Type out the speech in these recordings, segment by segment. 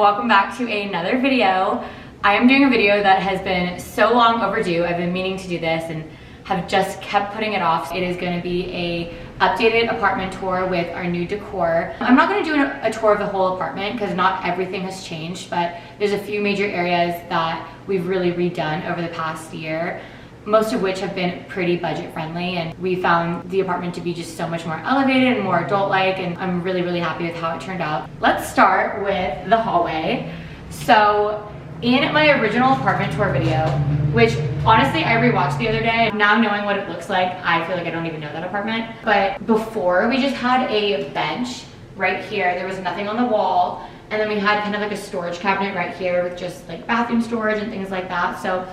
welcome back to another video. I am doing a video that has been so long overdue. I've been meaning to do this and have just kept putting it off. It is going to be a updated apartment tour with our new decor. I'm not going to do a tour of the whole apartment because not everything has changed, but there's a few major areas that we've really redone over the past year, most of which have been pretty budget friendly, and we found the apartment to be just so much more elevated and more adult-like, and I'm really happy with how it turned out. Let's start with the hallway. So in my original apartment tour video, which honestly I rewatched the other day, now knowing what it looks like, I feel like I don't even know that apartment. But before, we just had a bench right here. There was nothing on the wall. And then we had kind of like a storage cabinet right here with just like bathroom storage and things like that. So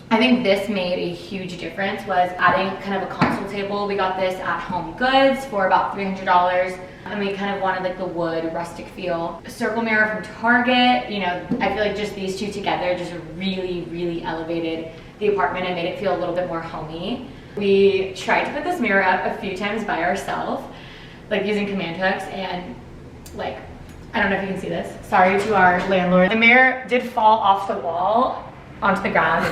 I think this made a huge difference, was adding kind of a console table. We got this at Home Goods for about $300. And we kind of wanted like the wood rustic feel. A circle mirror from Target, you know, I feel like just these two together just really elevated the apartment and made it feel a little bit more homey. We tried to put this mirror up a few times by ourselves, like using command hooks, and like, I don't know if you can see this. Sorry to our landlord. The mirror did fall off the wall onto the ground.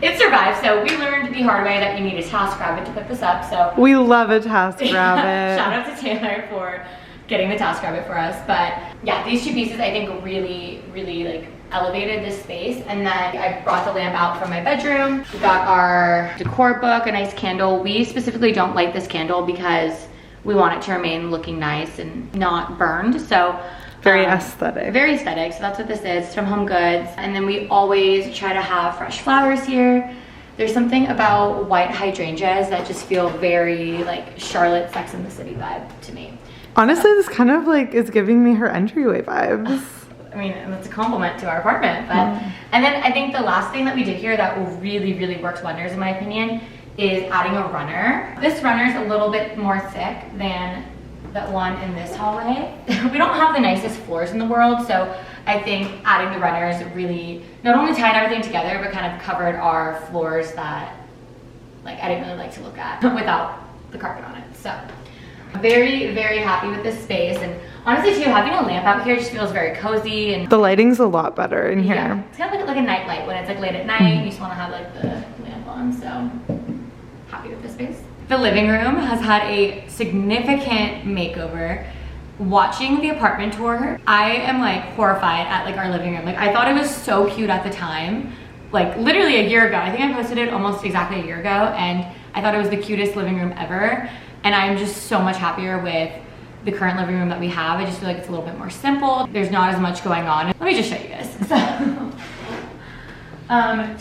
It survived, so we learned the hard way that you need a TaskRabbit to put this up. So we love a TaskRabbit. Shout out to Taylor for getting the TaskRabbit for us. But yeah, these two pieces I think really like elevated this space. And then I brought the lamp out from my bedroom. We got our decor book, a nice candle. We specifically don't light this candle because we want it to remain looking nice and not burned. So very aesthetic. Very aesthetic, so that's what this is. It's from Home Goods. And then we always try to have fresh flowers here. There's something about white hydrangeas that just feel very like Charlotte Sex and the City vibe to me. Honestly, this kind of like is giving me her entryway vibes. I mean, that's a compliment to our apartment. But and then I think the last thing that we did here that really works wonders in my opinion is adding a runner. This runner is a little bit more thick than that one in this hallway. We don't have the nicest floors in the world, so I think adding the runners really not only tied everything together, but kind of covered our floors that like I didn't really like to look at without the carpet on it. So very happy with this space, and honestly too, having a lamp out here just feels very cozy, and the lighting's a lot better in here. Yeah, it's kind of like a night light when it's like late at night. You just want to have like the lamp on. So happy with this space. The living room has had a significant makeover. Watching the apartment tour, I am like horrified at like our living room. Like I thought it was so cute at the time, like literally a year ago. I think I posted it almost exactly a year ago, and I thought it was the cutest living room ever. And I'm just so much happier with the current living room that we have. I just feel like it's a little bit more simple. There's not as much going on. Let me just show you guys.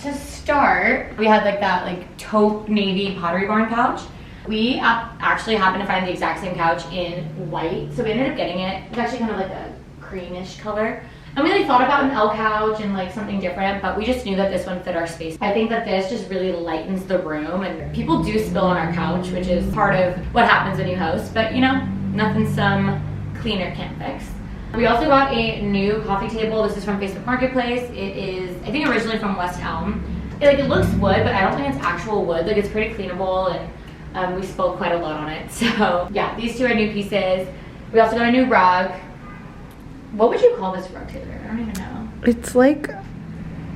To start, we had like that like taupe navy Pottery Barn couch. We actually happened to find the exact same couch in white, so we ended up getting it. It's actually kind of like a creamish color. And we like thought about an L couch and like something different, but we just knew that this one fit our space. I think that this just really lightens the room, and people do spill on our couch, which is part of what happens when you host, but you know, nothing some cleaner can't fix. We also got a new coffee table. This is from Facebook Marketplace. It is, I think, originally from West Elm. It looks wood, but I don't think it's actual wood. Like it's pretty cleanable, and we spilled quite a lot on it. So yeah, these two are new pieces. We also got a new rug. What would you call this rug, Taylor? I don't even know. It's like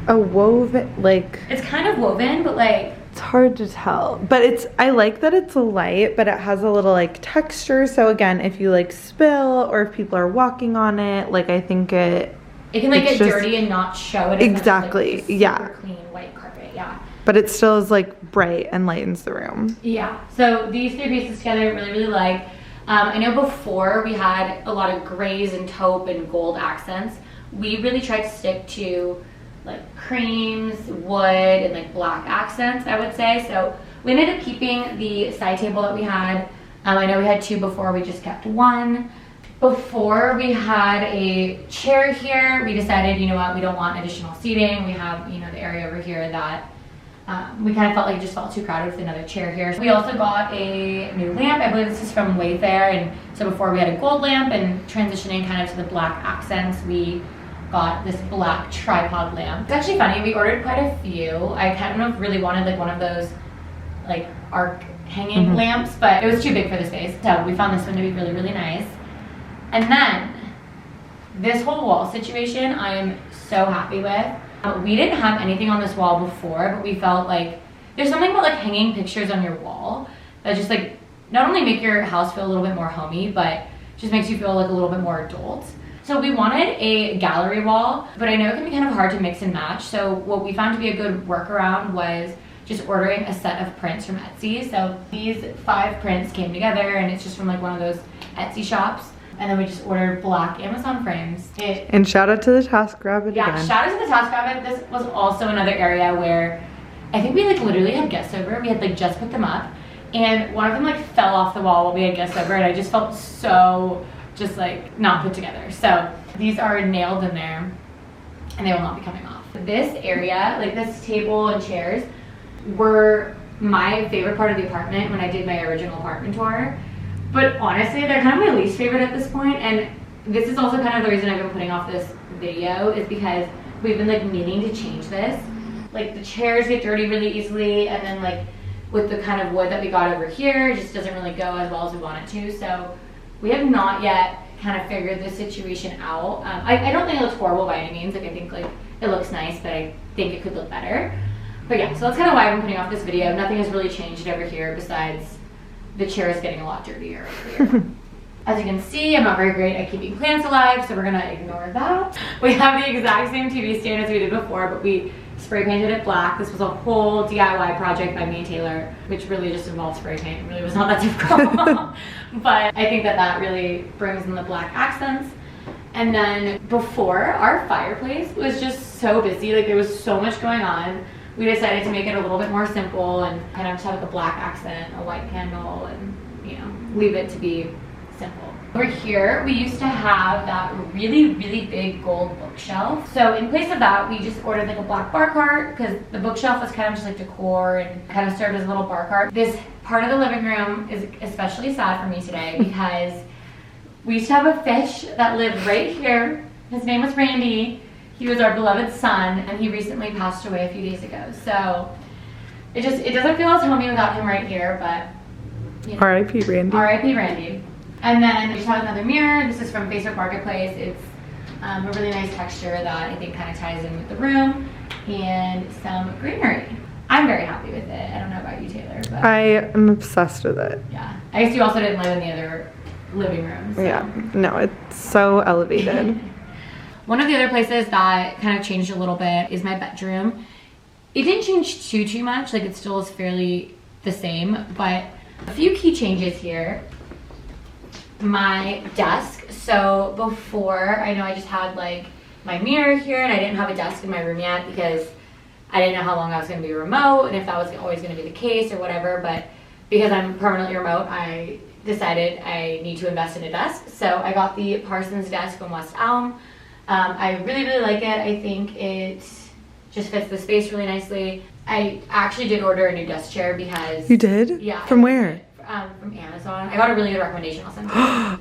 a woven, like it's kind of woven, but like it's hard to tell. But it's, I like that it's light, but it has a little like texture. So again, if you like spill or if people are walking on it, like I think it can like get dirty and not show it. Exactly. As like yeah. Clean white carpet. Yeah. But it still is like bright and lightens the room. Yeah. So these three pieces together, really like. I know before we had a lot of grays and taupe and gold accents. We really tried to stick to like creams, wood, and like black accents, I would say. So we ended up keeping the side table that we had. I know we had two before, we just kept one. Before we had a chair here, we decided, you know what, we don't want additional seating. We have, you know, the area over here that we kind of felt like it just felt too crowded with another chair here. We also got a new lamp. I believe this is from Wayfair. And so before we had a gold lamp, and transitioning kind of to the black accents, we got this black tripod lamp. It's actually funny, we ordered quite a few. I kind of really wanted like one of those like arc hanging lamps, but it was too big for the space. So we found this one to be really nice. And then this whole wall situation I am so happy with. We didn't have anything on this wall before, but we felt like there's something about like hanging pictures on your wall that just like not only make your house feel a little bit more homey, but just makes you feel like a little bit more adult. So we wanted a gallery wall, but I know it can be kind of hard to mix and match. So what we found to be a good workaround was just ordering a set of prints from Etsy. So these 5 prints came together, and it's just from like one of those Etsy shops. And then we just ordered black Amazon frames. And shout out to the TaskRabbit again. Yeah, shout out to the TaskRabbit. This was also another area where I think we like literally had guests over. We had like just put them up, and one of them like fell off the wall while we had guests over, and I just felt so just like not put together. So these are nailed in there, and they will not be coming off. This area, like this table and chairs, were my favorite part of the apartment when I did my original apartment tour. But honestly, they're kind of my least favorite at this point, and this is also kind of the reason I've been putting off this video, is because we've been like meaning to change this. Like the chairs get dirty really easily, and then like with the kind of wood that we got over here, it just doesn't really go as well as we want it to. So we have not yet kind of figured this situation out. I don't think it looks horrible by any means. Like I think like it looks nice, but I think it could look better. But yeah, so that's kind of why I'm putting off this video. Nothing has really changed over here besides the chair is getting a lot dirtier over here. As you can see, I'm not very great at keeping plants alive, so we're gonna ignore that. We have the exact same TV stand as we did before, but we spray painted it black. This was a whole DIY project by me and Taylor, which really just involved spray paint. It really was not that difficult. But I think that that really brings in the black accents. And then before, our fireplace was just so busy. Like there was so much going on. We decided to make it a little bit more simple and kind of just have like a black accent, a white candle, and you know, leave it to be simple. Over here, we used to have that really, really big gold bookshelf. So in place of that, we just ordered like a black bar cart, because the bookshelf was kind of just like decor and kind of served as a little bar cart. This part of the living room is especially sad for me today because we used to have a fish that lived right here. His name was Randy. He was our beloved son, and he recently passed away a few days ago. So it doesn't feel as homey without him right here, but you know. R.I.P. Randy. R.I.P. Randy. And then we just have another mirror. This is from Facebook Marketplace. It's a really nice texture that I think kind of ties in with the room, and some greenery. I'm very happy with it. I don't know about you, Taylor, but I am obsessed with it. Yeah. I guess you also didn't live in the other living room. So. Yeah. No, it's so elevated. One of the other places that kind of changed a little bit is my bedroom. It didn't change too much, like it still is fairly the same, but a few key changes here. My desk. So before, I know I just had like my mirror here, and I didn't have a desk in my room yet because I didn't know how long I was going to be remote and if that was always going to be the case or whatever, but because I'm permanently remote, I decided I need to invest in a desk. So I got the Parsons desk from West Elm. I really, really like it. I think it just fits the space really nicely. I actually did order a new desk chair because... You did? Yeah. From where? From Amazon. I got a really good recommendation. I'll send it.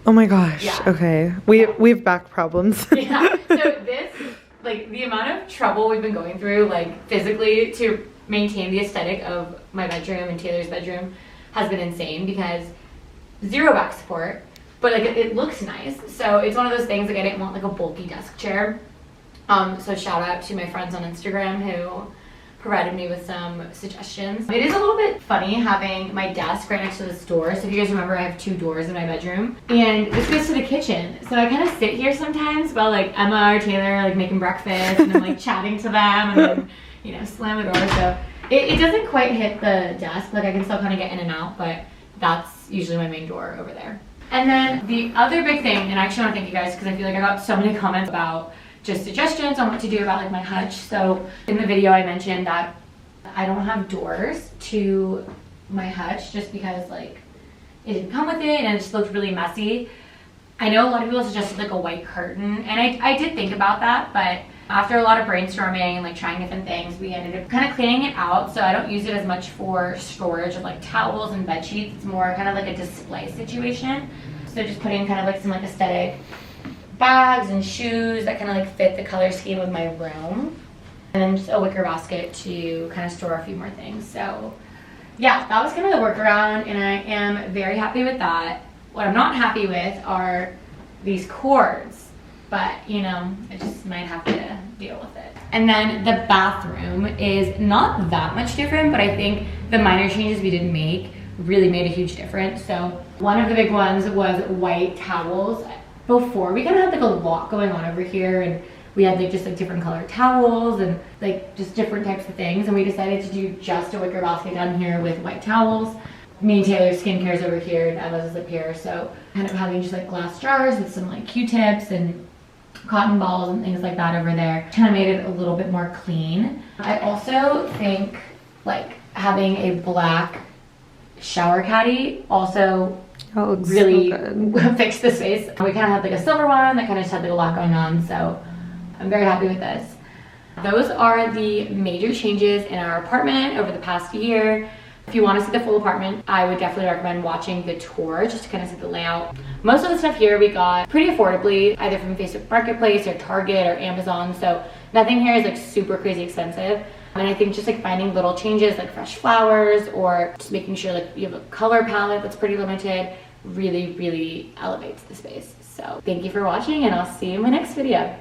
Oh my gosh. Yeah. Okay. We have back problems. Yeah. So this, like the amount of trouble we've been going through, like physically, to maintain the aesthetic of my bedroom and Taylor's bedroom has been insane because zero back support. But like it looks nice, so it's one of those things like I didn't want like a bulky desk chair. So shout out to my friends on Instagram who provided me with some suggestions. It is a little bit funny having my desk right next to this door. So if you guys remember, I have 2 doors in my bedroom, and this goes to the kitchen. So I kind of sit here sometimes while like Emma or Taylor like making breakfast, and I'm like chatting to them, and then you know slam the door. So it doesn't quite hit the desk. Like I can still kind of get in and out, but that's usually my main door over there. And then the other big thing, and I actually want to thank you guys because I feel like I got so many comments about just suggestions on what to do about like my hutch. So in the video I mentioned that I don't have doors to my hutch just because like it didn't come with it and it just looked really messy. I know a lot of people suggested like a white curtain, and I did think about that, but after a lot of brainstorming and like trying different things, we ended up kind of cleaning it out. So I don't use it as much for storage of like towels and bed sheets. It's more kind of like a display situation. So just putting kind of like some like aesthetic bags and shoes that kind of like fit the color scheme of my room. And then just a wicker basket to kind of store a few more things. So yeah, that was kind of the workaround, and I am very happy with that. What I'm not happy with are these cords. but you know, I just might have to deal with it. And then the bathroom is not that much different, but I think the minor changes we did make really made a huge difference. So one of the big ones was white towels. Before, we kind of had like a lot going on over here, and we had like just like different colored towels and like just different types of things, and we decided to do just a wicker basket down here with white towels. Me and Taylor's skincare is over here and Emma's is up here, so kind of having just like glass jars with some like Q-tips and cotton balls and things like that over there kind of made it a little bit more clean. I also think like having a black shower caddy also really fixed the space. We kind of had like a silver one that kind of just had like a lot going on, so I'm very happy with this. Those are the major changes in our apartment over the past year. If you want to see the full apartment, I would definitely recommend watching the tour just to kind of see the layout. Most of the stuff here we got pretty affordably, either from Facebook Marketplace or Target or Amazon, so nothing here is like super crazy expensive. And I think just like finding little changes like fresh flowers or just making sure like you have a color palette that's pretty limited really, really elevates the space. So thank you for watching, and I'll see you in my next video.